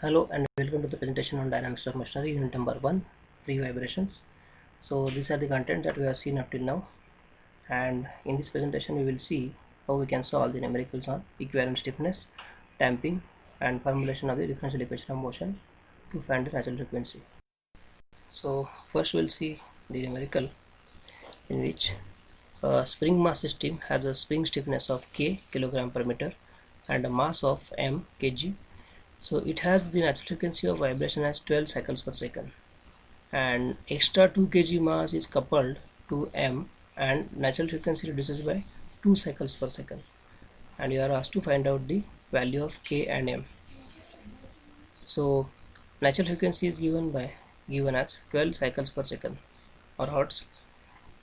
Hello and welcome to the presentation on dynamics of machinery unit number 1, pre-vibrations. So these are the content that we have seen up till now, and in this presentation we will see how we can solve the numericals on equivalent stiffness, damping and formulation of the differential equation of motion to find the natural frequency. So first we'll see the numerical in which a spring mass system has a spring stiffness of k kilogram per meter and a mass of m kg. So it has the natural frequency of vibration as 12 cycles per second, and extra 2 kg mass is coupled to m and natural frequency reduces by 2 cycles per second, and you are asked to find out the value of k and m. So natural frequency is given as 12 cycles per second or hertz,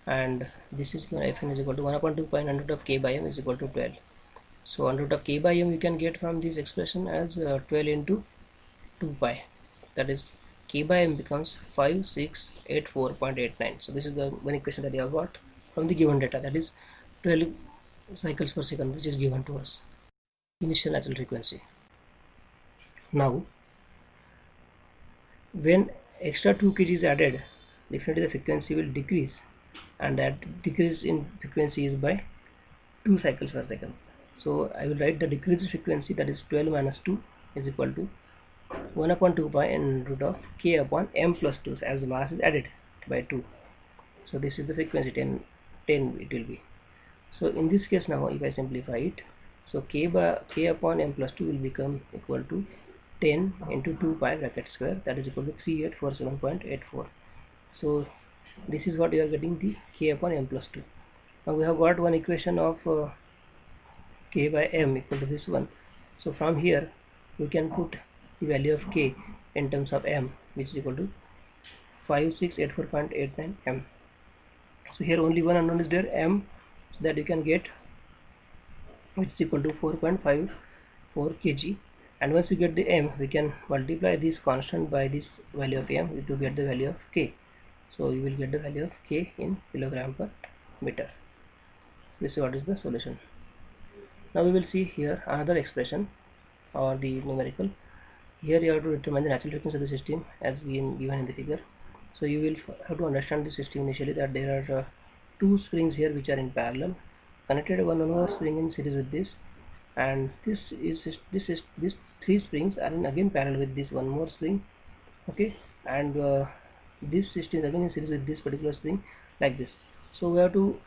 and this is given Fn is equal to 1 upon 2 pi under root of k by m is equal to 12. So under root of k by m you can get from this expression as 12 into 2 pi, that is k by m becomes 5684.89. so this is the one equation that you have got from the given data, that is 12 cycles per second, which is given to us initial natural frequency. Now when extra 2 kg is added, definitely the frequency will decrease, and that decrease in frequency is by 2 cycles per second. So I will write the decreased frequency, that is 12 minus 2 is equal to 1 upon 2 pi and root of k upon m plus 2, as the mass is added by 2. So this is the frequency 10 it will be. So in this case now if I simplify it, so k upon m plus 2 will become equal to 10 into 2 pi bracket square, that is equal to 3847.84. so this is what you are getting, the k upon m plus 2. Now we have got one equation of k by m equal to this one. So from here we can put the value of k in terms of m, which is equal to 5684.89 m. So here only one unknown is there, m, so that you can get, which is equal to 4.54 kg, and once you get the m we can multiply this constant by this value of m to get the value of k. So you will get the value of k in kilogram per meter. This is what is the solution. Now we will see here another expression or the numerical. Here you have to determine the natural frequency of the system as given in the figure. So you will have to understand the system initially, that there are two springs here which are in parallel, connected one more spring in series with this, and these three springs are in again parallel with this one more spring. Okay, and this system is again in series with this particular spring, like this. So we have to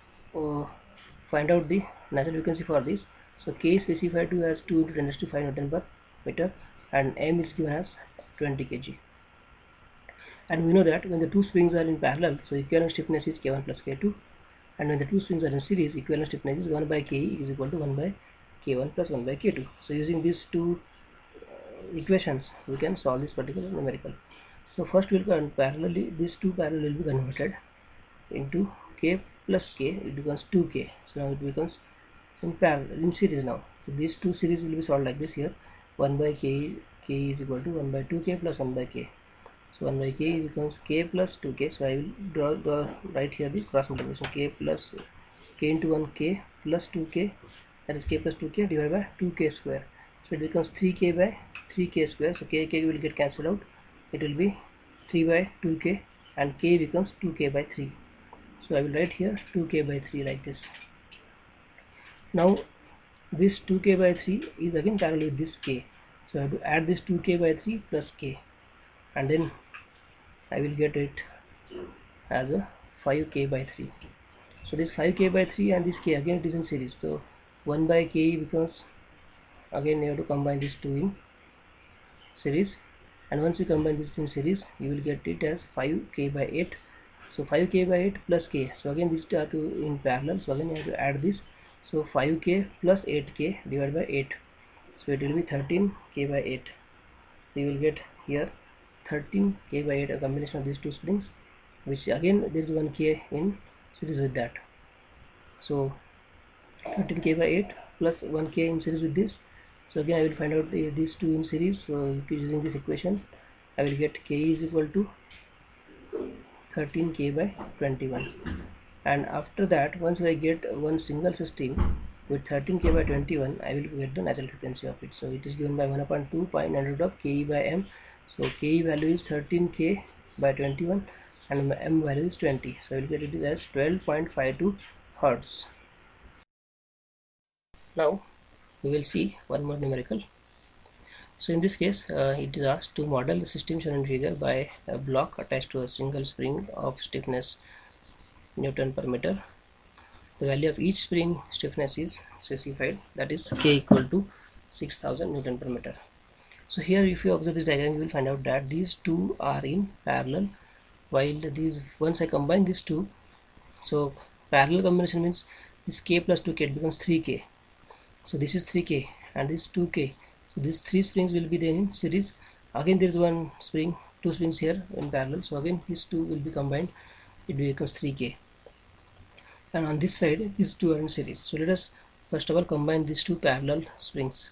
find out the natural frequency for this. So k is specified to as 2 into 10 raised to 5 Newton per meter, and m is given as 20 kg. And we know that when the two springs are in parallel, so equivalent stiffness is k1 plus k2, and when the two springs are in series, equivalent stiffness is 1 by ke is equal to 1 by k1 plus 1 by k2. So using these two equations we can solve this particular numerical. So first we will parallelly, these two parallel will be converted into k plus k, it becomes 2k. So now it becomes in parallel, in series now. So these two series will be solved like this here. 1 by k is equal to 1 by 2k plus 1 by k. So 1 by k becomes k plus 2k. So I will draw right here the cross multiplication, k plus k into 1k plus 2k, that is k plus 2k divided by 2k square. So it becomes 3k by 3k square. So k will get cancelled out. It will be 3 by 2k, and k becomes 2k by 3. So I will write here 2k by 3 like this. Now this 2k by 3 is again parallel with this k. So I have to add this 2k by 3 plus k, and then I will get it as a 5k by 3. So this 5k by 3 and this k again it is in series. So 1 by k becomes, again you have to combine these two in series, and once you combine this in series you will get it as 5k by 8. So 5k by 8 plus k, so again these two are two in parallel, so again you have to add this. So 5k plus 8k divided by 8, so it will be 13k by 8. So you will get here 13k by 8, a combination of these two springs, which again there is 1k in series with that. So 13k by 8 plus 1k in series with this. So again I will find out these two in series. So using this equation I will get k is equal to 13k by 21. And after that, once I get one single system with 13k by 21 I will get the natural frequency of it. So it is given by 1/2 pi under of ke by m. So ke value is 13k by 21 and m value is 20, so I will get it as 12.52 hertz. Now we will see one more numerical. So in this case, it is asked to model the system shown in figure by a block attached to a single spring of stiffness Newton per meter. The value of each spring stiffness is specified, that is k equal to 6000 Newton per meter. So here if you observe this diagram, you will find out that these two are in parallel, while these, once I combine these two, so parallel combination means this k plus 2k, it becomes 3k. So this is 3k and this 2k. So these three springs will be there in series. Again there is one spring, two springs here in parallel. So again these two will be combined. It becomes 3k. And on this side these two are in series. So let us first of all combine these two parallel springs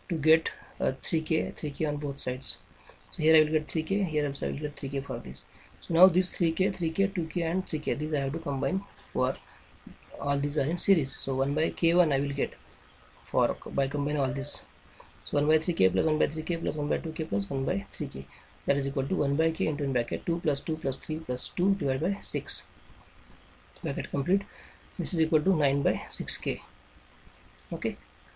to get 3k on both sides. So here I will get 3k, here also I will get 3k for this. So now this 3k, 2k and 3k, these I have to combine for all these are in series. So 1 by k1 I will get for by combining all this. So 1 by 3k plus 1 by 3k plus 1 by 2k plus 1 by 3k, that is equal to 1 by k into in bracket 2 plus 2 plus 3 plus 2 divided by 6, bracket complete. This is equal to 9 by 6k.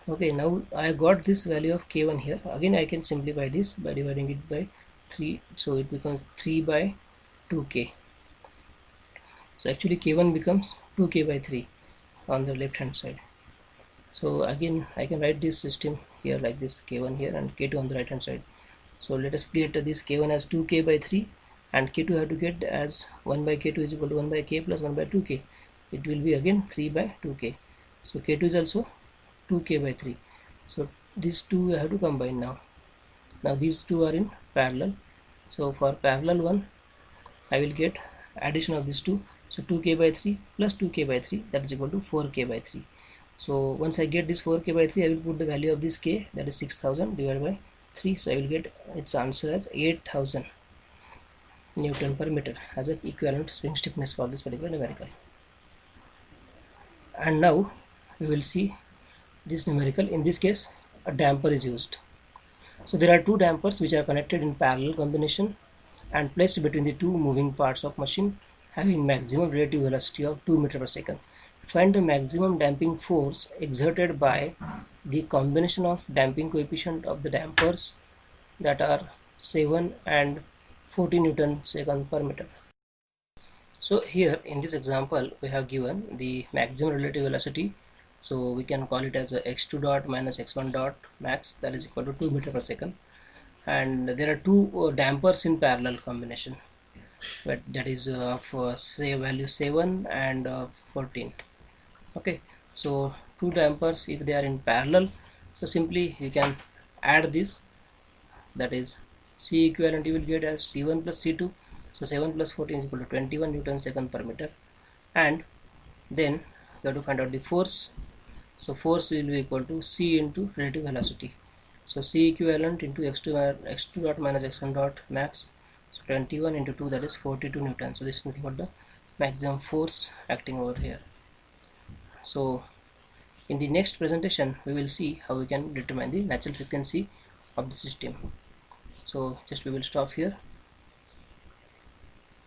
Okay, now I got this value of k1 here. Again I can simplify this by dividing it by 3, so it becomes 3 by 2k. So actually k1 becomes 2k by 3 on the left hand side. So again I can write this system here like this, k1 here and k2 on the right hand side. So let us get this k1 as 2k by 3 and k2 have to get as 1 by k2 is equal to 1 by k plus 1 by 2k. It will be again 3 by 2k. So k2 is also 2k by 3. So these two I have to combine now. Now these two are in parallel. So for parallel one I will get addition of these two. So 2k by 3 plus 2k by 3, that is equal to 4k by 3. So once I get this 4k by 3, I will put the value of this k, that is 6000 divided by 3. So I will get its answer as 8000 Newton per meter as an equivalent spring stiffness for this particular numerical. And now we will see this numerical. In this case a damper is used. So there are two dampers which are connected in parallel combination and placed between the two moving parts of machine having maximum relative velocity of 2 meter per second. Find the maximum damping force exerted by the combination of damping coefficient of the dampers that are 7 and 40 Newton second per meter. So here in this example we have given the maximum relative velocity, so we can call it as a x2 dot minus x1 dot max, that is equal to 2 meter per second, and there are two dampers in parallel combination, but that is of say value 7 and 14. Okay, so two dampers if they are in parallel, so simply you can add this, that is C equivalent you will get as C1 plus C2. So 7 plus 14 is equal to 21 Newton second per meter, and then you have to find out the force. So force will be equal to C into relative velocity. So C equivalent into x2 dot minus x1 dot max. So 21 into 2, that is 42 Newton. So this is nothing but the maximum force acting over here. So in the next presentation we will see how we can determine the natural frequency of the system. So just we will stop here.